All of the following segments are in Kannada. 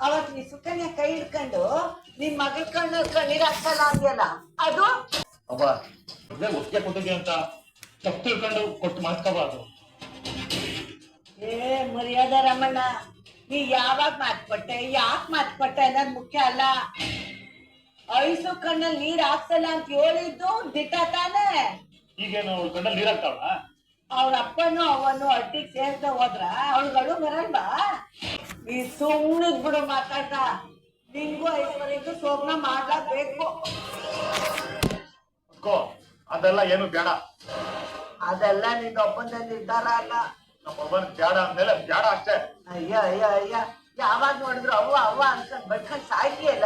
ಅವತ್ ನೀ ಸುಕನ್ಯ ಕೈ ಹಿಡ್ಕೊಂಡು ನಿನ್ ಮಗಳ ಕಣ್ಣೀರ್ ಹಾಕ್ಸಲ್ಲ ಅಂದ್ಯಲ್ಲ ಅದು ಅವ್ವ ಮೊದ್ಲೇ ಒಟ್ಟಿಗೆ ಕೊಟ್ಟಿದ್ದೆ ಅಂತ ತಪ್ಪು ತಿಳ್ಕೊಂಡು ಕೊಟ್ಟು ಮಾತ್ಕೋಬಾರ್ದು. ಏ ಮರ್ಯಾದ ರಮಣ್ಣ, ನೀ ಯಾವಾಗ ಮಾತ್ಕೊಟ್ಟೆ ಯಾಕೆ ಮಾತ್ಕೊಟ್ಟೆ ಅನ್ನೋದು ಮುಖ್ಯ ಅಲ್ಲ. ಐಸು ಕಣ್ಣಲ್ಲಿ ನೀರ್ ಹಾಕ್ಸಲ್ಲ ಅಂತ ಹೇಳಿದ್ದು ದಿಟ್ಟ ತಾನೆ. ಈಗೇನು ಅವ್ಳ ಕಣ್ಣಲ್ಲಿ ನೀರಾಗ್ತಾವ? ಅವ್ರ ಅಪ್ಪನು ಅವನು ಅಡ್ಡಿಗೆ ಸೇರ್ದ ಹೋದ್ರ ಅವಳುಗಳು ಬರಲ್ವಾ? ನೀ ಸುಮ್ಮನಿದ್ ಬಿಡು ಮಾತಾಡ್ದ. ನಿಂಗೂ ಐಶ್ವರ್ಯಗೂ ಸೋಗ್ನ ಮಾಡ್ಲಾಬೇಕು. ಅದೆಲ್ಲ ಏನು ಬೇಡ. ಅದೆಲ್ಲ ನಿನ್ನ ಒಬ್ಬಂದ ನಿರ್ಧಾರ ಅಲ್ಲ. ನಮ್ಮ ಒಬ್ಬನ್ ಬೇಡ ಅಂದ್ಮೇಲೆ ಬೇಡ ಅಷ್ಟೇ. ಅಯ್ಯ ಅಯ್ಯ ಅಯ್ಯ, ಯಾವಾಗ ನೋಡಿದ್ರು ಅವ್ವ ಅವ್ವ ಅನ್ಕೊಂಡ್ ಬಡ್ಕೊಂಡ್ ಸಾಯ್ತಿಯಲ್ಲ.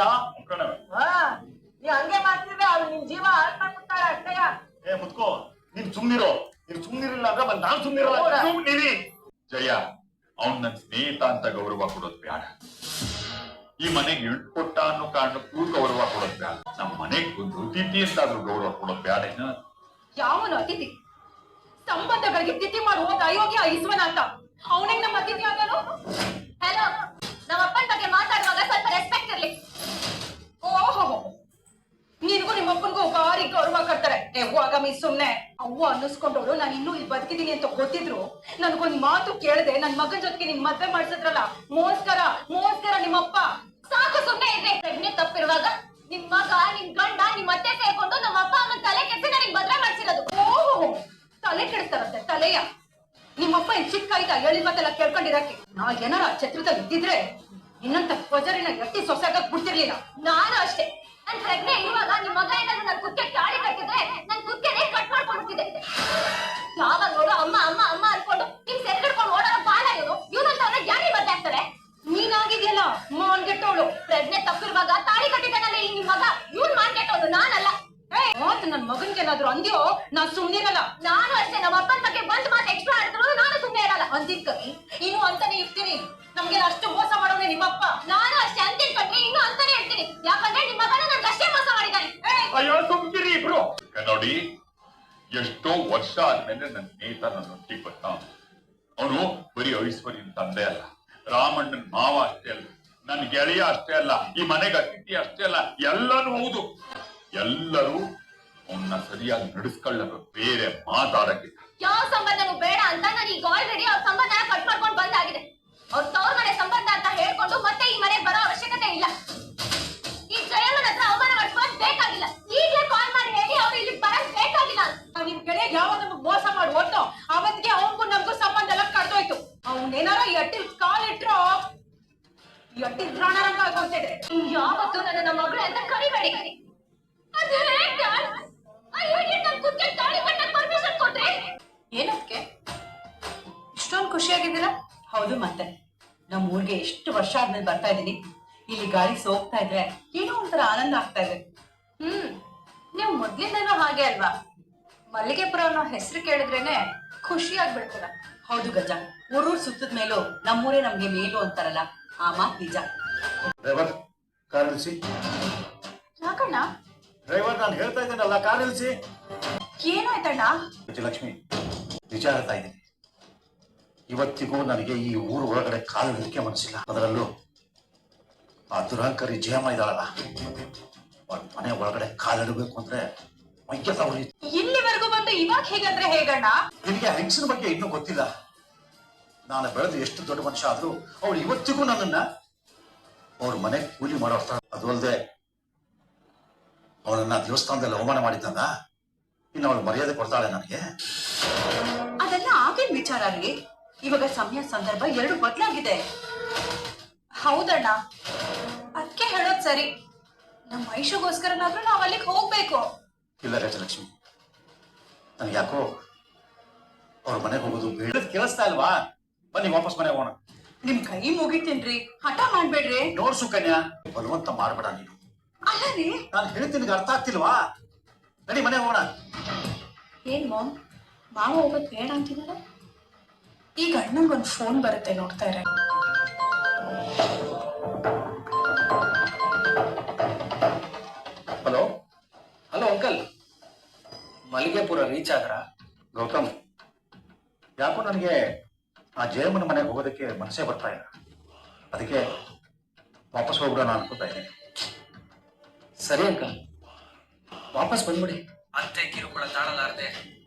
ನೀ ಹಂಗೆ ಮಾಡ್ತಿದ್ರೆ ಅವ್ರು ನಿನ್ ಜೀವ ಹಾಳು ಮಾಡ್ಬಿಡ್ತಾಳ ಅಷ್ಟೇಯ. ಏ ಮುತ್ಕೋ, ನೀನ್ ಸುಮ್ನಿರೋ. ನೀನ್ ಸುಮ್ನಿರಿಲ್ಲ ಅಂದ್ರೆ ಮತ್ತೆ ನಾನ್ ಸುಮ್ನಿರಲ್ಲ. ಸುಮ್ನಿರಿ. ಜಯ, ಅವ್ನ್ ನನ್ ಸ್ನೇಹಿತ ಅಂತ ಗೌರವ ಕೊಡೋದ್ ಬೇಡ. ಈ ಮನೆಗೆ ಇಳ್ಕೊಟ್ಟ ಅನ್ನೋ ಕಾರಣಕ್ಕೂ ಗೌರವ ಕೊಡೋದ್ ಬೇಡ. ನಮ್ಮ ಮನೆಗ್ ಒಂದು ಅತಿಥಿ ಅಂತಾದ್ರೂ ಗೌರವ ಕೊಡೋದ್ ಬೇಡ. ಯಾವನು ಅತಿಥಿ? ಸಂಬಂಧಗಳಿಗೆ ತಿಥಿ ಮಾಡುವ ಅಯೋಗ್ಯ ಈಶ್ವನ ಅಂತ ಅವನಿಗೆ ನಮ್ಮ ಅತಿಥಿ ಆದನು. ಹಲೋ, ನಮ್ಮ ಅಪ್ಪನ ಬಗ್ಗೆ ಮಾತಾಡುವಾಗ ಸ್ವಲ್ಪ ರೆಸ್ಪೆಕ್ಟ್ ಇರ್ಲಿ. ಓಹೋ, ನಿನ್ಗೂ ನಿಮ್ಮ ಅಪ್ಪನ್ಗೂ ಭಾರಿ ಗೌರವ ಕೊಡ್ತಾರೆ. ಆಗಾಮಿ ಸುಮ್ನೆ ಅವ್ವ ಅನ್ನಿಸ್ಕೊಂಡವ್ರು ನಾನು ಇನ್ನೂ ಇಲ್ಲಿ ಬದುಕಿದೀನಿ ಅಂತ ಗೊತ್ತಿದ್ರು ನನ್ಗೊಂದ್ ಮಾತು ಕೇಳದೆ ನನ್ ಮಗನ್ ಜೊತೆಗೆ ನಿಮ್ ಮದ್ವೆ ಮಾಡ್ಸಿದ್ರಲ್ಲ, ಮೋಸ್ಕರ ಮೋಸ್ಕರ ನಿಮ್ಮಪ್ಪ. ಸಾಕು ಸುಮ್ನೆ ಇದ್ರೆ. ಪ್ರಜ್ಞೆ ತಪ್ಪಿರುವಾಗ ನಿಮ್ ಮಗ ನಿಮ್ ಗಂಡ ನಿಮ್ ಅತ್ತೆ ಸೇರ್ಕೊಂಡು ನಮ್ಮ ಅಪ್ಪ ಅಮ್ಮನ ತಲೆ ಕೆಡಿಸಿ ನನಗೆ ಮದ್ವೆ ಮಾಡ್ಸಿರೋದು. ಓಹೋ, ತಲೆ ಕೆಡಿಸ್ತಾರಂತೆ ತಲೆಯ. ನಿಮ್ಮಪ್ಪ ಏನ್ ಚಿಕ್ಕ ಆಯ್ತ ಹೇಳಿ ಮತ್ತೆಲ್ಲ ಕೇಳ್ಕೊಂಡಿರಕ್ಕೆ. ನಾ ಏನಾರ ಛತ್ರದಲ್ಲಿ ಇದ್ದಿದ್ರೆ ಇನ್ನಂತ ಪಜರಿನ ಎಟ್ಟಿ ಸೊಸೆಗಾಗ್ ಬಿಡ್ತಿರ್ಲಿಲ್ಲ. ನಾನು ಅಷ್ಟೇ. ನನ್ ಪ್ರಜ್ಞೆ ಇರುವಾಗ ನಿಮ್ ಮಗ ಏನಾದ್ರು ನನ್ ಕುಕ್ಕೆ ತಾಳಿ ಕಟ್ಟಿದ್ರೆ ನನ್ ಕುಕ್ಕೆನೆ ಕಟ್ ಮಾಡ್ಕೊಂಡ್ಬಿಡ್ತಿದ್ದೆ. ಯಾವಾಗ ನೋಡು ಅಮ್ಮ ಅಮ್ಮ ಅಮ್ಮ ಅನ್ಕೊಂಡು ನಿಮ್ ಸೆರ್ಗಿಡ್ಕೊಂಡು ಓಡೋ ಬಾಲ ಇವನಂತವ್ರ ಯಾರಿಗೆ ಮದ್ವೆ ಆಗ್ತಾರೆ? ನೀನಾಗಿದ್ಯಲ್ಲ ಮಾನ್ಗೆಟ್ಟವಳು. ಪ್ರಜ್ಞೆ ತಪ್ಪಿರುವಾಗ ತಾಳಿ ಕಟ್ಟಿದ್ದಾನಲ್ಲ ಈ ನಿಮ್ ಮಗ, ಇವ್ನ್ ಮಾನ್ಗೆಟ್ಟವಳು, ನಾನಲ್ಲ. ಮಾತು ನನ್ ಮಗನ್ಗೆ ಏನಾದ್ರು ಅಂದ್ಯೋ ನಾನ್ ಸುಮ್ನಿರಲ್ಲ. ನಾನು ಅಷ್ಟೇ. ನಮ್ಮ ಅಪ್ಪನ ಬಗ್ಗೆ ಬಂದ್ ಮಾತು ಎಕ್ಸ್ಟ್ರಾ ಆಡಿದ್ರು ನಾನು ಸುಮ್ನೆ ಇರಲ್ಲ. ಅಂತಿನ್ಕಿ ಇನ್ನು ಅಂತಾನೆ ಇರ್ತೀನಿ. ನಮ್ಗೆ ಅಷ್ಟು ಮೋಸ ಮಾಡೋನೆ ನಿಮ್ಮಪ್ಪ. ನಾನು ಅಷ್ಟೇ ಅಂತಿನ್ಕೊಂಡ್ರೆ ಇನ್ನು ಅಂತಾನೆ ಇರ್ತೀನಿ. ಯಾಕಂದ್ರೆ ನಿಮ್ಮ ಮಗನ ನನ್ಗೆ ಅಷ್ಟೇ ಮೋಸ ಮಾಡಿದ್ದಾನೆ. ಅಯ್ಯೋ ಸುಮ್ಕಿರಿ ಇಬ್ರು. ನೋಡಿ, ಎಷ್ಟೋ ವರ್ಷ ಆದ್ಮೇಲೆ ನನ್ನ ಸ್ನೇಹಿತ ನನ್ನೊಟ್ಟಿಗೆ ಬರ್ತ. ಅವನು ಬರೀ ಐಶ್ವರ್ಯನ್ ತಂದೆ ಅಲ್ಲ, ರಾಮಣ್ಣನ್ ಮಾವ ಅಷ್ಟೇ ಅಲ್ಲ, ನನ್ ಗೆಳೆಯ ಅಷ್ಟೇ ಅಲ್ಲ, ಈ ಮನೆಗೆ ಅತಿಥಿ ಅಷ್ಟೇ ಅಲ್ಲ, ಎಲ್ಲರೂ ಹೌದು. ಎಲ್ಲರೂ ಅವನ್ನ ಸರಿಯಾಗಿ ನಡೆಸ್ಕೊಳ್ಳೋದು, ಬೇರೆ ಮಾತಾಡಕ್ಕಿಲ್ಲ. ಯಾವ ಸಂಬಂಧನೂ ಬೇಡ ಅಂತ ನಾನು ಈಗ ಆಲ್ರೆಡಿ ಅವ್ರ ಸಂಬಂಧನ ಕಟ್ ಮಾಡ್ಕೊಂಡು ಬಂದಾಗಿದೆ. ಅವ್ರ ತವ್ರ ಮನೆ ಸಂಬಂಧ ಅಂತ ಹೇಳ್ಕೊಂಡು ಮತ್ತೆ ಈ ಮನೆಗೆ ಬರೋ ಅವಶ್ಯಕತೆ ಇಲ್ಲ. ಈ ಜಯಮ್ಮನ ಹತ್ರ ಅವಮಾನ ಮಾಡ್ಕೊಳ್ಳೋದು ಬೇಕಾಗಿಲ್ಲ. ಈಗಲೇ ಕಾಲ್ ಮಾಡಿ ಹೇಳಿ ಅವ್ರು ಇಲ್ಲಿ ಬರೋದು ಬೇಕಾಗಿಲ್ಲ. ನಿಮ್ ಕಡೆ ಯಾವಾಗ ನಮಗ್ ಮೋಸ ಮಾಡಿ ಹೋದ್ನೋ ಅವತ್ತಿಗೆ ಅವನ್ಗೂ ನಮ್ಗೂ ಸಂಬಂಧ ಎಲ್ಲ ಕಡ್ದೋಯ್ತು. ಅವ್ನೇನಾರ ಈ ಅಟ್ಟಿಲ್ ಕಾಲ್ ಇಟ್ರೋ ಈ ಅಟ್ಟಿಲ್ ಪ್ರಾಣರಂಗ ಆಗೋಗ್ತಿದ್ರೆ ಯಾವತ್ತು ನನ್ನ ನಮ್ಮ ಮಗಳು ಅಂತ ಕರಿಬೇಡಿ. ಅದು ಪರ್ಮಿಷನ್ ಕೊಟ್ರೆ ಏನಕ್ಕೆ ಇಷ್ಟೊಂದು ಖುಷಿಯಾಗಿದ್ದೀರಾ? ಹೌದು, ಮತ್ತೆ ನಮ್ಮ ಊರಿಗೆ ಎಷ್ಟು ವರ್ಷ ಆದ್ಮೇಲೆ ಬರ್ತಾ ಇದೀನಿ. ಇಲ್ಲಿ ಗಾಳಿ ಸೋಗ್ತಾ ಇದ್ರೆ ಏನೋ ಒಂಥರ ಆನಂದ ಆಗ್ತಾ ಇದೆ. ನೀವು ಮೊದ್ಲಿಂದನೂ ಹಾಗೆ ಅಲ್ವಾ? ಮಲ್ಲಿಗೆಪುರ ಅನ್ನೋ ಹೆಸರು ಕೇಳಿದ್ರೇನೆ ಖುಷಿ ಆಗ್ಬಿಡ್ತೀರ. ಹೌದು ಗಜ, ಊರೂರ್ ಸುತ್ತದ ಮೇಲೂ ನಮ್ಮೂರೇ ನಮ್ಗೆ ಮೇಲು ಅಂತಾರಲ್ಲ, ಆ ಮಾತ್ ನಿಜ. ಡ್ರೈವರ್, ಕಾರ್ ನಿಲ್ಸಿ. ಯಾಕಣ್ಣ? ಡ್ರೈವರ್, ನಾನು ಹೇಳ್ತಾ ಇದ್ದೇನಲ್ಲ, ಕಾರ್ ನಿಲ್ಸಿ. ಏನಾಯ್ತಣ್ಣ? ಲಕ್ಷ್ಮಿ, ನಿಜ ಹೇಳ್ತಾ ಇದ್ದೀನಿ. ಇವತ್ತಿಗೂ ನನಗೆ ಈ ಊರು ಒಳಗಡೆ ಕಾಲು ಇಡಕ್ಕೆ ಮನಸ್ಸಿಲ್ಲ. ಅದರಲ್ಲೂ ಆ ದುರಾಂಕರಿ ಜಯಮ್ಮ ಇದ್ದಾಳಲ್ಲ, ಮನೆ ಒಳಗಡೆ ಕಾಲಿಡಬೇಕು ಅಂದ್ರೆ ಮೈಕೆ ತಗೊಳ್ಳಿ. ಇಲ್ಲಿವರೆಗೂ ಬಂದು ಇವಾಗ ಹೇಗಂದ್ರೆ ಹೇಗಣ್ಣ? ನಿನಗೆ ಹೆಂಗಸಿನ ಬಗ್ಗೆ ಇನ್ನೂ ಗೊತ್ತಿಲ್ಲ. ನಾನು ಬೆಳೆದು ಎಷ್ಟು ದೊಡ್ಡ ಮನುಷ್ಯ ಆದ್ರೂ ಅವಳು ಇವತ್ತಿಗೂ ನನ್ನನ್ನ ಅವ್ರ ಮನೆ ಕೂಲಿ ಮಾಡೋ. ಅದು ಅಲ್ಲದೆ ಅವಳನ್ನ ದೇವಸ್ಥಾನದಲ್ಲಿ ಅವಮಾನ ಮಾಡಿದ್ದಾಗ ಇನ್ನು ಅವಳು ಮರ್ಯಾದೆ ಕೊಡ್ತಾಳೆ ನನಗೆ. ಅದೆಲ್ಲ ಆಗಿನ ವಿಚಾರ ರೀ. ಇವಾಗ ಸಮಯ ಸಂದರ್ಭ ಎರಡು ಬದಲಾಗಿದೆ. ಹೌದಣ್ಣ, ಅದಕ್ಕೆ ಹೇಳೋದ್ ಸರಿ. ನಮ್ಮ ಐಶುಗೋಸ್ಕರನಾದ್ರೂ ನಾವ್ ಅಲ್ಲಿಗೆ ಹೋಗ್ಬೇಕು. ಇಲ್ಲ ಗಜಲಕ್ಷ್ಮಿ, ನನಗೆ ಯಾಕೋ ಅವ್ರ ಮನೆಗೆ ಹೋಗೋದು ಬೇಡ. ಕೇಳಿಸ್ತಾ ಇಲ್ವಾ? ಬನ್ನಿ ವಾಪಸ್ ಮನೆಗೆ ಹೋಗೋಣ. ನಿಮ್ ಕೈ ಮುಗಿತೀನ್ರಿ, ಹಠ ಮಾಡ್ಬೇಡ್ರಿ. ನೋಡ್ ಸುಕನ್ಯಾ, ಬಲವಂತ ಮಾಡ್ಬೇಡ ನೀನು. ಅಲ್ಲ ರೀ, ನಾನು ಹೇಳ್ತೀನಿ, ಅರ್ಥ ಆಗ್ತಿಲ್ವಾ? ನಡಿ ಮನೆಗೆ ಹೋಗೋಣ. ಏನ್ ಮಾಮ್, ಮಾವ ಹೋಗೋದ್ ಬೇಡ ಅಂತಿದಾರೆ? ಈಗ ಅಣ್ಣಂಗೊಂದು ಫೋನ್ ಬರುತ್ತೆ, ನೋಡ್ತಾ ಇರ. ಹಲೋ ಹಲೋ ಅಂಕಲ್, ಮಲ್ಲಿಗೆಪುರ ರೀಚ್ ಆದ್ರ? ಗೌತಮ್, ಯಾಕೋ ನನಗೆ ಆ ಜಯಮ್ಮನ ಮನೆಗೆ ಹೋಗೋದಕ್ಕೆ ಮನಸ್ಸೇ ಬರ್ತಾ ಇಲ್ಲ. ಅದಕ್ಕೆ ವಾಪಸ್ ಹೋಗ್ಬಿಡೋಣ ಅನ್ಕೋತಾ ಇದ್ದೀನಿ. ಸರಿ ಅಂಕಲ್, ವಾಪಸ್ ಬಂದ್ಬಿಡಿ. ಅತ್ತೆ ಕಿರುಕುಳ ತಾಳಲಾರದೆ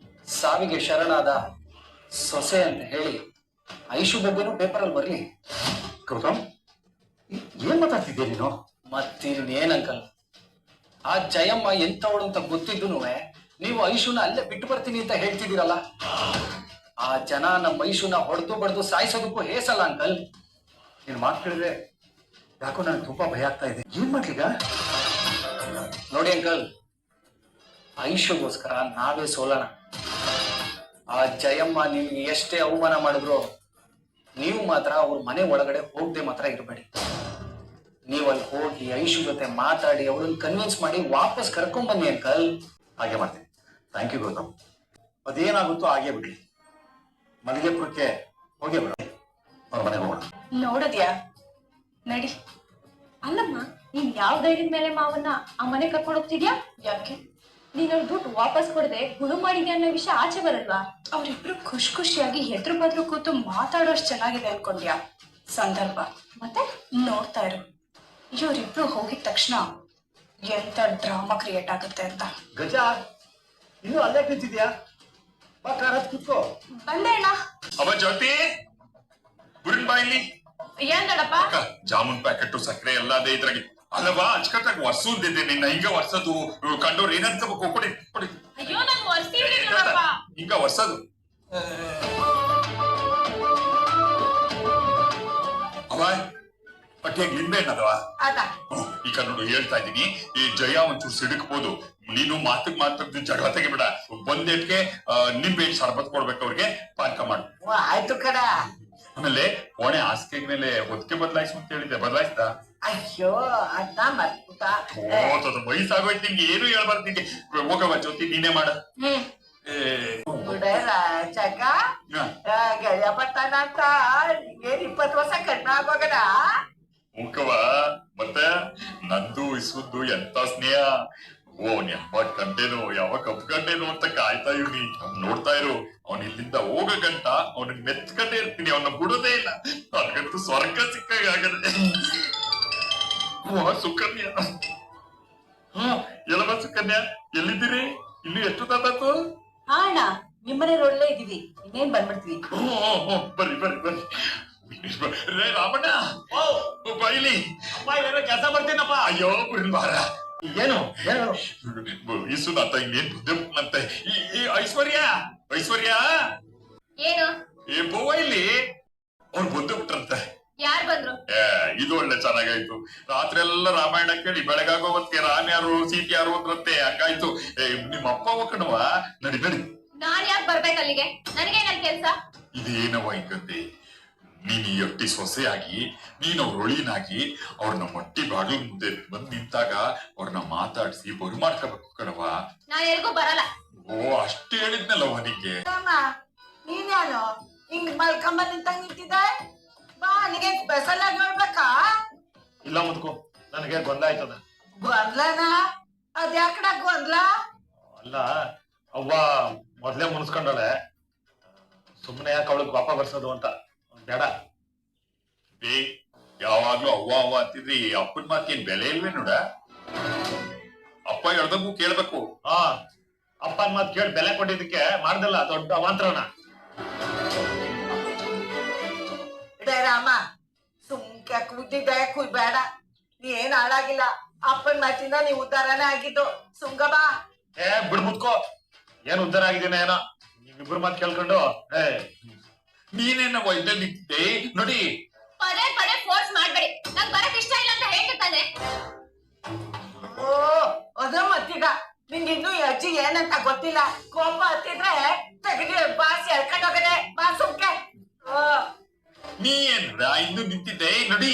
ಸಾವಿಗೆ ಶರಣಾದ ಸೊಸೆ ಅಂತ ಹೇಳಿ ಐಶು ಬಗ್ಗೆನೂ ಪೇಪರಲ್ಲಿ ಬರಲಿ. ಗೌತಮ್, ಏನ್ ಮಾತಾಡ್ತಿದ್ದೆ ನೀನು? ಮತ್ತಿನ್ನೇನ್ ಅಂಕಲ್, ಆ ಜಯಮ್ಮ ಎಂತವಳು ಅಂತ ಗೊತ್ತಿದ್ದು ನೀವು ಐಶುನ ಅಲ್ಲೇ ಬಿಟ್ಟು ಬರ್ತೀನಿ ಅಂತ ಹೇಳ್ತಿದ್ದೀರಲ್ಲ, ಆ ಜನ ನಮ್ಮ ಐಶುನ ಹೊಡೆದು ಬಡ್ದು ಸಾಯಿಸೋದಕ್ಕೂ ಹೇಸಲ್ಲ ಅಂಕಲ್. ನೀನ್ ಮಾತು ಕೇಳಿದ್ರೆ ಯಾಕೋ ನನಗೆ ತುಂಬಾ ಭಯ ಆಗ್ತಾ ಇದೆ. ಏನ್ ಮಾಡ್ಲೀಗ? ನೋಡಿ ಅಂಕಲ್, ಐಶುಗೋಸ್ಕರ ನಾವೇ ಸೋಲೋಣ. ಆ ಜಯಮ್ಮ ನಿಮ್ಗೆ ಎಷ್ಟೇ ಅವಮಾನ ಮಾಡಿದ್ರು ನೀವು ಮಾತ್ರ ಅವ್ರ ಮನೆ ಒಳಗಡೆ ಹೋಗದೆ ಮಾತ್ರ ಇರಬೇಡಿ. ನೀವಲ್ಲಿ ಹೋಗಿ ಐಶು ಜೊತೆ ಮಾತಾಡಿ ಅವಳನ್ನ ಕನ್ವಿನ್ಸ್ ಮಾಡಿ ವಾಪಸ್ ಕರ್ಕೊಂಡ್ ಬನ್ನಿ ಅಂಕಲ್. ಹಾಗೆ ಮಾಡ್ತೀನಿ. Thank you Gautam. ಅದೇನಾಗುತ್ತೋ ಹಾಗೆ ಬಿಡಿ. ಮಲ್ಲಿಗೆಪುರಕ್ಕೆ ಹೋಗೇ ಬಿಡ, ಅವ್ರ ಮನೆಗೆ ಹೋಗೋಣ. ನೋಡದ್ಯಾ, ನಡಿ. ಅಲ್ಲಮ್ಮ, ನೀನ್ ಯಾವ ಧೈರ್ಯದ ಮೇಲೆ ಮಾವನ್ನ ಆ ಮನೆ ಕರ್ಕೊಂಡು ಹೋಗ್ತಿದ್ಯಾ? ಯಾಕೆ ನೀನ್ ಅವ್ರ ದುಡ್ಡು ವಾಪಸ್ ಕೊಡದೆ ಗುಣ ಮಾಡಿದ್ಯಾ ಅನ್ನೋ ವಿಷಯ ಆಚೆ ಬರಲ್ವಾ? ಅವ್ರಿಬ್ರು ಖುಷಿಯಾಗಿ ಎದ್ರು ಬದ್ರು ಕೂತು ಮಾತಾಡೋಷ್ಟು ಚೆನ್ನಾಗಿದೆ ಅನ್ಕೊಂಡ್ಯಾ? ಸಂದರ್ಭ ಮತ್ತೆ ನೋಡ್ತಾ ಇರು, ಇವ್ರಿಬ್ರು ಹೋಗಿದ ತಕ್ಷಣ ಎಂತ ಡ್ರಾಮಾ ಕ್ರಿಯೇಟ್ ಆಗುತ್ತೆ ಅಂತ. ಗಜ, ಇನ್ನು ಅಲ್ಲೇ ನಿಂತಿದ್ಯಾ? ಬಾ, ಕಾರ್ ಹತ್ತಿ ಕೂತ್ಕೋ. ಬಂದೆ ಅಣ್ಣ. ಅವ ಜ್ಯೋತಿ ಬುರಿನ್ ಬಾ ಇಲ್ಲಿ. ಏನ್ ದೊಡ್ಡಪ್ಪ? ಜಾಮೂನ್ ಪ್ಯಾಕೆಟ್ ಸಕ್ಕರೆ ಎಲ್ಲ ಅದೇ ಇದ್ರಾಗೆ ಅಲ್ಲವಾ ಅಚ್ಚುಕಟ್ಟಾಗಿ ವರ್ಷದಿದ್ದೆ ನಿನ್ನ ಹಿಂಗ ವರ್ಷದು ಕಂಡೋರು ಏನಂತ ಕೊಡಿ ಕೊಡಿ. ಅಯ್ಯೋ, ನನ್ ವರ್ಷ ಹಿಂಗ ವರ್ಷದು ಅವ ಪಟ್ಟಿಯಾಗಿ ಲಿಂಬೆ ಹಣ್ಣದವ. ಈಗ ನೋಡು ಹೇಳ್ತಾ ಇದ್ದೀನಿ, ಈ ಜಯ ಒಂಚೂರು ಸಿಡಕ್ಬೋದು. ನೀನು ಮಾತಕ್ ಜಗಳ ತೆಗಿಬೇಡ. ಬಂದೇಟ್ಗೆ ನಿಂಬೆ ಶರ್ಬತ್ ಕೊಡ್ಬೇಕು ಅವ್ರಿಗೆ, ಪಾನಕ ಮಾಡು. ಆಯ್ತು ಕಡ. ಆಮೇಲೆ ಕೋಣೆ ಹಾಸಿಗೆ ಮೇಲೆ ಹೊತ್ತಿಗೆ ಬದಲಾಯಿಸು ಅಂತ ಹೇಳಿದ್ದೆ, ಬದಲಾಯಿಸ್ತಾ? ಅಯ್ಯೋ, ಅದ್ನ ಮರ್ತ್ಬಿಟ್ಟ. ವಯಸ್ಸಾಗೋಯ್ತು, ನಿಂಗೆ ಏನು ಹೇಳ್ಬಾರ್ದು. ನಿಂಗೆ ಹೋಗವ ಜ್ಯೋತಿ, ನೀನೇ ಮಾಡ. ರಾಜಕ್ಕ ಗೆಳೆಯ ಬರ್ತಾನ ಅಂತ ಏನ್ 20 ವರ್ಷ ಕಡಿಮೆ ಆಗೋಗದ. ಮುಖವ ಮತ್ತೆ ನಂದು ಇಸುದ್ದು ಎಂತ ಸ್ನೇಹ. ಓನ್ ಯಾವಾಗ ಕಂಡೇನೋ, ಯಾವಾಗ ಕಪ್ಕೊಂಡೇನೋ ಅಂತ ಕಾಯ್ತಾ ಇವ್ನಿ. ನೋಡ್ತಾ ಇರು, ಅವನ್ ಇಲ್ಲಿಂದ ಹೋಗ ಗಂಟ ಅವನಿಗೆ ಮೆತ್ಕಂಡೇ ಇರ್ತೀನಿ, ಅವನ್ನ ಬಿಡೋದೇ ಇಲ್ಲ. ನನಗಂತೂ ಸ್ವರ್ಗ ಸಿಕ್ಕಾಗ ಆಗದೆ. ಸುಕನ್ಯ, ಎಲ್ಲವ ಸುಕನ್ಯ, ಎಲ್ಲಿದ್ದೀರಿ? ಇನ್ನು ಎಷ್ಟು ತಾತಾತು? ಹಾ ಅಣ್ಣ, ನಿಮ್ಮನೆ ಒಳ್ಳೆ ಇದೀವಿ, ಇನ್ನೇನ್ ಬಂದ್ಬಿಡ್ತೀವಿ. ಬರ್ರಿ ಬರ್ರಿ ಬರ್ರಿ. ರೇ ರಾಮಣ್ಣ, ಬೈಲಿ ಕೆಲಸ ಬರ್ತೀನಪ್ಪ. ಅಯ್ಯೋ ಬಿಡ್ಬಾರ. ಏನು ಏನು ಇಸುನಾತ ಇನ್ನೇನ್ ಬುದ್ಧಿಮಂತೆ. ಈ ಐಶ್ವರ್ಯ, ಐಶ್ವರ್ಯ ಏನು? ಏ ಬೋವ ಇಲ್ಲಿ, ಅವ್ರು ಬುದ್ಧಿ ಬಿಟ್ರಂತೆ. ಯಾರ್ ಬಂದ್ರು? ಇದು ಒಳ್ಳೆ ಚೆನ್ನಾಗಾಯ್ತು. ರಾತ್ರಿ ಎಲ್ಲ ರಾಮಾಯಣ ಕೇಳಿ ಬೆಳಗಾಗೋ ಹೊತ್ತಿಗೆ ರಾಮ ಯಾರು ಸೀತೆ ಯಾರು ಅಂದ್ರಂತೆ. ಹಂಗಾಯ್ತು. ನಿಮ್ಮ ಅಪ್ಪ ಕಣವ, ನಡಿ ನಡಿ. ನಾನ್ ಯಾಕೆ ಬರ್ಬೇಕು ಅಲ್ಲಿಗೆ? ನನಗೇನಲ್ ಕೆಲ್ಸ? ಇದೇನವ ಹಿಂಗಂತೆ? ನೀನ್ ಈ ಅಟ್ಟಿ ಸೊಸೆಯಾಗಿ, ನೀನ್ ಅವ್ರ ಒಳಿನಾಗಿ ಅವ್ರನ್ನ ಮೊಟ್ಟಿ ಬಾಗಿಲು ಮುಂದೆ ಬಂದ್ ನಿಂತಾಗ ಅವ್ರನ್ನ ಮಾತಾಡ್ಸಿ ಬರು ಮಾಡ್ಕೋಬೇಕು ಕಣವ. ನಾನ್ ಎಲ್ಗೂ ಬರಲ್ಲ. ಓ, ಅಷ್ಟೇ ಹೇಳಿದ್ನಲ್ಲವ ನಿಂಗೆ. ನೀನ್ಯಾನು ಹಿಂಗ್ ಮಲ್ಕೊಂಬ ನಿಂತಂಗ್ ನಿಂತಿದ್ದೆ? ಬಾ, ನಿಗೆ ಸ್ಪೆಷಲ್ ಆಗಿ ನೋಡ್ಬೇಕಾ? ಇಲ್ಲ ಮುದ್ಕೋ, ನನಗೆ ಗೊಂದಲ ಆಯ್ತದ. ಗೊಂದ್ಲನ? ಅದ್ಯಾಕಡ ಗೊಂದ್ಲ? ಅಲ್ಲ, ಅವ್ವ ಮೊದ್ಲೇ ಮುನ್ಸ್ಕೊಂಡಳೆ, ಸುಮ್ಮನೆ ಯಾಕೆ ಅವಳಿಗೆ ಪಾಪ ಬರ್ಸೋದು ಅಂತ ಬೇಡ. ಏ, ಯಾವಾಗ್ಲೂ ಅವ್ವ ಅವ್ವ ಅಂತಿದ್ರಿ, ಅಪ್ಪನ ಮಾತೇನ್ ಬೆಲೆ ಇಲ್ವೇ ನೋಡ? ಅಪ್ಪ ಹೇಳ್ದಂಗೂ ಕೇಳ್ಬೇಕು. ಹಾ, ಅಪ್ಪನ ಮಾತು ಕೇಳಿ ಬೆಲೆ ಕೊಟ್ಟಿದ್ದಕ್ಕೆ ಮಾಡ್ದಲ್ಲ ದೊಡ್ಡ ಅವಾಂತರನ. ರಾಮ, ಸುಮ್ಕೆ ಕೂತಿದ್ದೆ, ಕುಯ್ಬೇಡ. ನೀ ಏನ್ ಹಾಳಾಗಿಲ್ಲ. ಅಪ್ಪನ್ ಮಾತಿಂದ ನೀ ಉದ್ದಾರನೇ ಆಗಿದ್ದು. ಸುಮ್ಗ ಬಾ. ಬಿಡ್ಬುದ್ಕೋ, ಏನ್ ಉದ್ದಾರ ಆಗಿದ್ದೀನ ಏನೋ. ನೀವಿಬ್ರು ಮಾತು ಕೇಳ್ಕೊಂಡು ನೀನೇನ ವೈದ್ಯಲ್ಲಿ ನಿಂತಿದ್ದೆ ನೋಡಿ. ಪದೇ ಪದೇ ಫೋರ್ಸ್ ಮಾಡ್ಬೇಡಿ. ನಂಗ್ ಬರಕ್ ಇಷ್ಟ ಇಲ್ಲ ಅಂತ ಹೇಳ್ತಾನೆ. ಓ, ಅದು ಮತ್ತೀಗ ನಿಂಗೆ ಇನ್ನು ಈ ಅಜ್ಜಿ ಏನಂತ ಗೊತ್ತಿಲ್ಲ. ಕೋಪ ಹತ್ತಿದ್ರೆ ತೆಗದಿ ಬಾಸಿ ಎಳ್ಕೊಂಡ್ ಹೋಗದೆ. ಬಾ ಸುಮ್ಕೆ. ನೀ ಏನ್ರ ಇನ್ನು ನಿಂತಿದ್ದೆ ನೋಡಿ.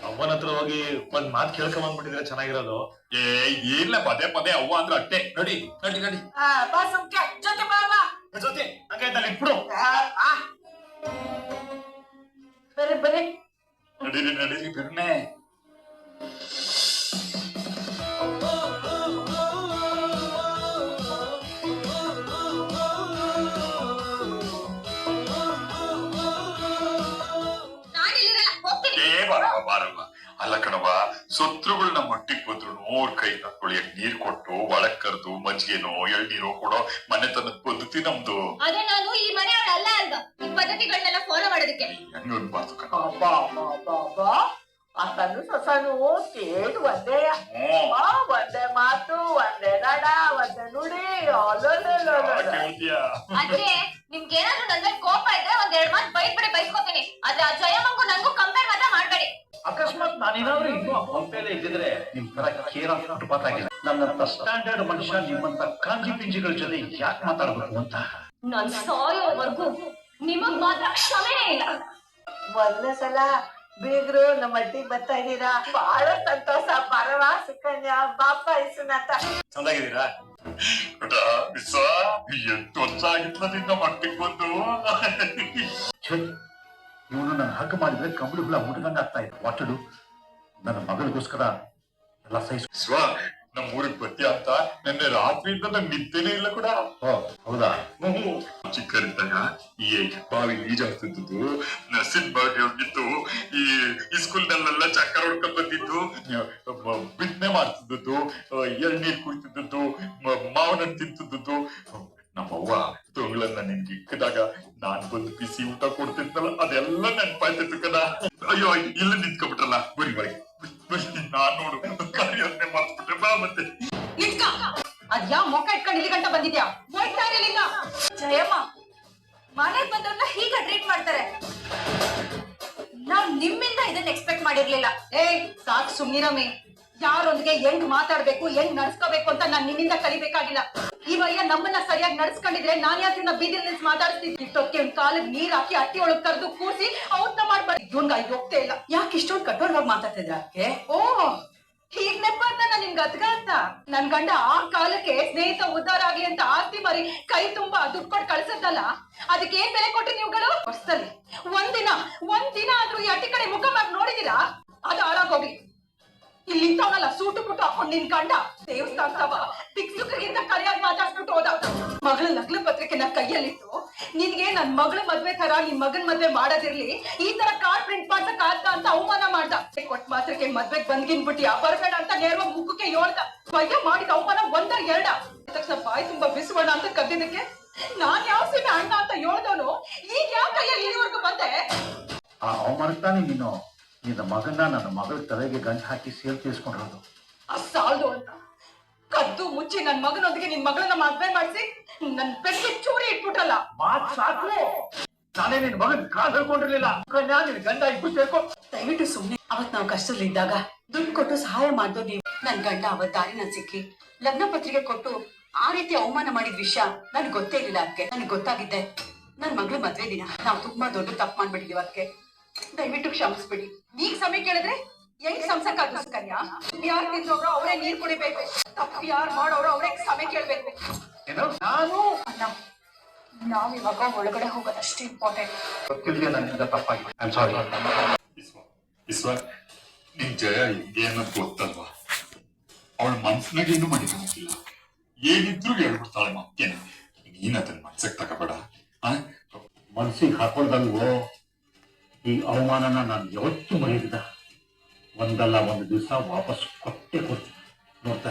ಅವ್ವನ ಹತ್ರ ಹೋಗಿ ಒಂದ್ ಮಾತು ಕೇಳ್ಕೊಂಬಂದ್ಬಿಟ್ಟಿದ್ರೆ ಚೆನ್ನಾಗಿರೋದು. ಏನಿಲ್ಲ, ಪದೇ ಪದೇ ಅವ್ವ ಅಂದ್ರೆ ಅಟ್ಟೆ. ನಡಿ ನಡಿ ನಡಿ. ಬಾ ಸುಮ್ಕೆ. ಜೊತೆ ಬಾ ಬಾ. ಜೊತೆ ಹಂಗಾಯ್ತಲ್ಲ, ಇಟ್ಬಿಡು. ಬರೀ ಬರೀ ನಡೀರಿ ನಡೀರಿ ಬಿರ್ನೆ. ನಾನಿಲ್ಲಿರಲ್ಲ, ಹೋಗ್ತೀನಿ. ಬಾರವ್ವ ಬಾರವ್ವ, ಅಲ್ಲ ಕಣವ, ಶತ್ರುಗಳು ನಮ್ಮ ಮಟ್ಟಿಗೆ ಬಂದ್ರು ಅವ್ರ ಕೈ ತೊಳಿಯಕ್ ನೀರ್ ಕೊಟ್ಟು ಒಳಗ್ ಕರ್ದು ಮಜ್ಜಿಗೆನೋ ಎಳ್ನೀರೋ ಕೊಡೋ ಮನೆತನದ ಪದ್ಧತಿ ನಮ್ದು. ಅದೇ ನಾನು ಈ ಮನೆಯವಳ ಅಲ್ಲ ಅಲ್ವಾ ಈ ಪದ್ಧತಿಗಳನ್ನೆಲ್ಲ ಫಾಲೋ ಮಾಡೋದಕ್ಕೆ. ಹೆಂಗ್ ಅನ್ಬಾರ್ದು ಕಣ. ಅತನು ಸೊಸನು ಕೇಳು ಒಂದೇ ಒಂದೇ ಮಾತು, ಒಂದೇ ನಡ, ಒಂದೇ ನುಡಿ. ಅದೇ ನಿಮ್ಗೆ ಏನಾದ್ರು ನನ್ನ ಮೇಲೆ ಕೋಪ ಇದ್ರೆ ಒಂದೆರಡು ಮಾತು ಬೈದ್ಬಿಡಿ, ಬೈಸ್ಕೊತೀನಿ. ಆದ್ರೆ ಆ ಜಯಮ್ಮಂಗೂ ನಂಗೂ ಕಂಪೇರ್ ಮಾತ್ರ ಮಾಡ್ಬೇಡಿ. ಅಕಸ್ಮಾತ್ ನಾನೇನಾದ್ರೂ ಇನ್ನೂ ಪಂಪೆಲೆ ಇದ್ದಿದ್ರೆ ನಿಮ್ ತರ ಕೇರ ಫುಟ್ಪಾತ್ ಆಗಿಲ್ಲ. ನನ್ನಂತ ಸ್ಟ್ಯಾಂಡರ್ಡ್ ಮನುಷ್ಯ ನಿಮ್ಮಂತ ಕಾಂಜಿ ಪಿಂಜಿಗಳ ಜೊತೆ ಯಾಕೆ ಮಾತಾಡ್ಬೇಕು ಅಂತ. ನಾನ್ ಸಾಯೋವರೆಗೂ ನಿಮಗ್ ಮಾತ್ರ ಕ್ಷಮೆನೇ ಇಲ್ಲ. ಮೊದಲನೇ ಸಲ ಬೀಗ್ರು ನಮ್ಮ ಮಟ್ಟಿಗೆ ಬರ್ತಾ ಇದ್ದೀರಾ, ಬಹಳ ಸಂತೋಷ. ಬರವ ಸುಕನ್ಯಾ, ಬಾಪ ಇಸುನಾಥ. ಚಂದಾಗಿದ್ದೀರಾ? ವಿಶ್ವ, ಎಷ್ಟು ವರ್ಷ ಆಗಿತ್ತು ನಿನ್ನ ಮಟ್ಟಿಗೆ ಬಂದು. ಇವನು ನನ್ನ ಹಗ್ಗ ಮಾಡಿದ್ರೆ ಕಂಬಳಿಗಳ ಮುಟ್ದಂಗ ಆಗ್ತಾ ಇತ್ತು. ವಾಟಡು ನನ್ನ ಮಗಳಿಗೋಸ್ಕರ ಎಲ್ಲ ಸಹಿಸ್. ವಿಶ್ವ, ನಮ್ಮ ಊರಿಗೆ ಬರ್ತೀಯ ಅಂತ ನಿನ್ನೆ ರಾತ್ರಿಯಿಂದ ನಂಗೆ ನಿದ್ದೆನೇ ಇಲ್ಲ ಕೂಡ. ಹೌದಾ? ಚಿಕ್ಕರಿದ್ದಾಗ ಈ ಬಾವಿ ಈಜಾಡ್ತಿದ್ದು, ಸಿನಿಮಾ ಹೋಗಿದ್ದು, ಈ ಸ್ಕೂಲ್ನಲ್ಲೆಲ್ಲ ಚಕ್ಕರ್ ಹೊಡ್ಕೊಂಡ್ ಬಂದಿದ್ದು, ಬಿತ್ತನೆ ಮಾಡ್ತಿದ್ದದ್ದು, ಎಳ್ನೀರ್ ಕುಡಿತಿದ್ದದ್ದು, ಮಾವಿನ ಹಣ್ಣು ತಿಂತಿದ್ದದ್ದು. ನಮ್ಮವ್ವ ತೊಂಗಳನ್ನ ನಿನ್ಗೆ ಇಕ್ಕದಾಗ ನಾನ್ ಬಂದು ಬಿಸಿ ಊಟ ಕೊಡ್ತಿದ್ನಲ್ಲ, ಅದೆಲ್ಲ ನೆನ್ಪಾಯ್ತಿತ್ತು ಕದ. ಅಯ್ಯೋ, ಇಲ್ಲ ನಿಂತ್ಕೊಬಿಟ್ರಲ್ಲ, ಬರೀ ಬರೀ ನಾನ್ ನೋಡು ಯೋಚನೆ ಮಾಡ್ಬಿಟ್ರೆ. ಬಾ ಮತ್ತೆ ಅದ್ ಯಾವ ಮೊಕ್ಕ ಇಟ್ಕೊಂಡು ಇಲ್ಲಿ ಗಂಟ ಬಂದಿದ್ಯಾ? ಹೋಯ್ತಾ ಇರಲಿಲ್ಲ. ಜಯಮ್ಮ ಮನೆಗ್ ಬಂದವ್ರನ್ನ ಹೀಗ ಟ್ರೀಟ್ ಮಾಡ್ತಾರೆ. ನಾವ್ ನಿಮ್ಮಿಂದ ಇದನ್ನ ಎಕ್ಸ್ಪೆಕ್ಟ್ ಮಾಡಿರ್ಲಿಲ್ಲ. ಏಯ್ ಸಾಕ್ ಸುಮ್ನಿರಮ್ಮಿ. ಯಾರೊಂದಿಗೆ ಹೆಂಗ್ ಮಾತಾಡ್ಬೇಕು, ಹೆಂಗ್ ನಡ್ಸ್ಕೋಬೇಕು ಅಂತ ನಾನ್ ನಿನ್ನಿಂದ ಕಲಿಬೇಕಾಗಿಲ್ಲ. ಈ ವಯ್ಯ ನಮ್ಮನ್ನ ಸರಿಯಾಗಿ ನಡ್ಸ್ಕೊಂಡಿದ್ರೆ ನಾನ್ ಯಾಕೆ ಬೀದಿಲ್ ನಿಲ್ಸಿ ಮಾತಾಡ್ತಿದ್ದೆ. ಇಷ್ಟೊಕ್ಕೆ ಒಂದ್ ಕಾಲಿಗೆ ನೀರ್ ಹಾಕಿ ಅಟ್ಟಿ ಒಳಗ್ ಕರೆದು ಕೂರ್ಸಿ ಔಟ್ನ ಮಾಡ್ಬಾರ್ದು. ಇವ್ನ್ಗ ಹೋಗ್ತೇ ಇಲ್ಲ. ಯಾಕೆ ಇಷ್ಟೊಂದು ಕಠೋರವಾಗಿ ಮಾತಾಡ್ತಿದ್ರ ಅದಕ್ಕೆ? ಓ ಹೀಗ್ ನೆಪ್ಪಾದ ನಿನ್ಗೆ ಅದ್ಗಾತ. ನನ್ ಗಂಡ ಆ ಕಾಲಕ್ಕೆ ಸ್ನೇಹಿತ ಉದ್ಧಾರ ಆಗ್ಲಿ ಅಂತ ಆಸ್ತಿ ಮರಿ ಕೈ ತುಂಬಾ ದುಡ್ಡು ಕೊಟ್ಟು ಕಳ್ಸತ್ತಲ್ಲ, ಅದಕ್ಕೆ ಏನ್ ಬೆಲೆ ಕೊಟ್ರಿ ನೀವುಗಳು? ವರ್ಷದಲ್ಲಿ ಒಂದಿನ ಆದ್ರೂ ಈ ಅಟ್ಟಿ ಕಡೆ ಮುಖ ಮಾಡಿ ನೋಡಿದೀರಾ? ಅದು ಹಾಳಾಗೋಗ್ಲಿ. ಇಲ್ಲಿ ಇಂಥವನಲ್ಲ ಸೂಟು ಪುಟ್ಟು ಹಾಕೊಂಡ್ ನಿನ್ ಗಂಡ ದೇವಸ್ಥಾನವ ಪಿಕ್ಸುಕಿಂತ ಕರಿಯಾಗಿ ಮಾತಾಡ್ಸ್ಬಿಟ್ಟು ಹೋದ. ಮಗಳ ನಗ್ಲು ಪತ್ರಿಕೆನ ಕೈಯಲ್ಲಿಟ್ಟು ನಿನ್ಗೆ ನನ್ ಮಗಳ ಮದ್ವೆ ತರ ನಿನ್ ಮಗನ್ ಮದ್ವೆ ಮಾಡೋದಿರ್ಲಿ, ಈ ತರ ಕಾರ್ಡ್ ಪ್ರಿಂಟ್ ಮಾಡ್ಸಕ್ ಆಗ್ತಾ ಅಂತ ಅವಮಾನ ಮಾಡ್ದ. ಕೊಟ್ ಮಾತ್ರಕ್ಕೆ ಮದ್ವೆಗ್ ಬಂದ್ಗಿನ್ಬಿಟ್ಟಿ ಬರಬೇಡ ಅಂತ ನೇರವಾಗಿ ಮುಖಕ್ಕೆ ಹೇಳ್ದ. ವಯ್ಯ ಮಾಡಿದ ಅವಮಾನ ಒಂದ ಎರಡ ತಕ್ಷಣ ಬಾಯಿ ತುಂಬಾ ಬಿಸುವಣ ಅಂತ ಕದ್ದಿದ್ದಕ್ಕೆ ನಾನ್ ಯಾವ ಸೀಮೆ ಅಣ್ಣ ಅಂತ ಹೇಳ್ದವನು ಈಗ ಯಾವ ಕೈಯಲ್ಲಿ ಇಲ್ಲಿವರೆಗೂ ಬಂದೆ? ಆ ಅವಮಾನಕ್ಕಾನೆ ನೀನು ನಿನ್ನ ಮಗನ್ನ ನನ್ನ ಮಗಳ ತಲೆಗೆ ಗಂಟು ಹಾಕಿ ಸೇಲ್ ತೀರ್ಸ್ಕೊಂಡಿರೋದು. ಸಾಲ್ದು ಅಂತ ಕದ್ದು ಮುಚ್ಚಿ ನನ್ ಮಗನೊಂದಿಗೆ ನಿನ್ ಮಗಳನ್ನ ಮದ್ವೆ ಮಾಡಿಸಿ ನನ್ ಪೆಟ್ಟಿಗೆ ಚೂರಿ ಇಟ್ಬಿಟ್ರಲ್ಲ. ಮಾತ್ ಸಾಕು. ನಾನೇ ನಿನ್ ಮಗನ್ ಕಾಲ್ ಹೇಳ್ಕೊಂಡಿರ್ಲಿಲ್ಲ. ನಿನ್ ಗಂಡ ಇಬ್ಬರು ಸೇರ್ಕೊ. ದಯವಿಟ್ಟು ಸುಮ್ನೆ. ಅವತ್ ನಾವು ಕಷ್ಟದಲ್ಲಿದ್ದಾಗ ದುಡ್ಡು ಕೊಟ್ಟು ಸಹಾಯ ಮಾಡ್ದೋ ನೀವು. ನನ್ ಗಂಡ ಅವತ್ ದಾರಿನ ಸಿಕ್ಕಿ ಲಗ್ನ ಪತ್ರಿಕೆ ಕೊಟ್ಟು ಆ ರೀತಿ ಅವಮಾನ ಮಾಡಿದ ವಿಷಯ ನನ್ಗೆ ಗೊತ್ತೇ ಇರಲಿಲ್ಲ. ಅದಕ್ಕೆ ನನಗೆ ಗೊತ್ತಾಗಿದ್ದೆ ನನ್ ಮಗಳು ಮದ್ವೆ ದಿನ ನಾವು ತುಂಬಾ ದೊಡ್ಡ ತಪ್ಪು ಮಾಡ್ಬಿಟ್ಟಿದೀವಿ. ಅದಕ್ಕೆ ದಯವಿಟ್ಟು ಕ್ಷಮಿಸ್ಬಿಡಿ. ಈಗ ಸಮಯ ಕೇಳಿದ್ರೆ ಹೆಂಗ್ ಸಂಸಕ್ಕಾಗ ಕನ್ಯಾ? ಯಾರು ತಿಂದವ್ರು ಅವರೇ ನೀರ್ ಕುಡಿಬೇಕು, ತಪ್ಪು ಯಾರು ಮಾಡೋರು ಅವರೇ ಸಮಯ ಕೇಳ್ಬೇಕು. ನಾನು ನಾವ್ ಇವಾಗ ಒಳಗಡೆ ಹೋಗೋದಷ್ಟು ಇಂಪಾರ್ಟೆಂಟ್. ಗೊತ್ತಿಲ್ಲದೆ ನನ್ನಿಂದ ತಪ್ಪಾಗಿದೆ. I am sorry. ವಿಶ್ವ, ನಿನ್ ಜಯ ಏನಂತ ಗೊತ್ತಲ್ವಾ? ಅವಳ ಮನ್ಸಿನಾಗ ಏನು ಮಾಡಿಲ್ಲ, ಏನಿದ್ರು ಹೇಳ್ಬಿಡ್ತಾಳೆ. ಮತ್ತೇನ ನೀನ್ ಅದನ್ನ ಮನ್ಸಕ್ ತಗೋಬೇಡ. ಮನ್ಸಿಗೆ ಹಾಕೊಳ್ದಲ್ವೋ ಈ ಅವಮಾನನ ನಾನು ಯಾವತ್ತೂ ಮರೆಯಲಿಲ್ಲ. ಒಂದಲ್ಲ ಒಂದು ದಿವಸ ವಾಪಸ್ ಕೊಟ್ಟೆ ಕೊಡ್ತೀನಿ. ನೋಡ್ತಾ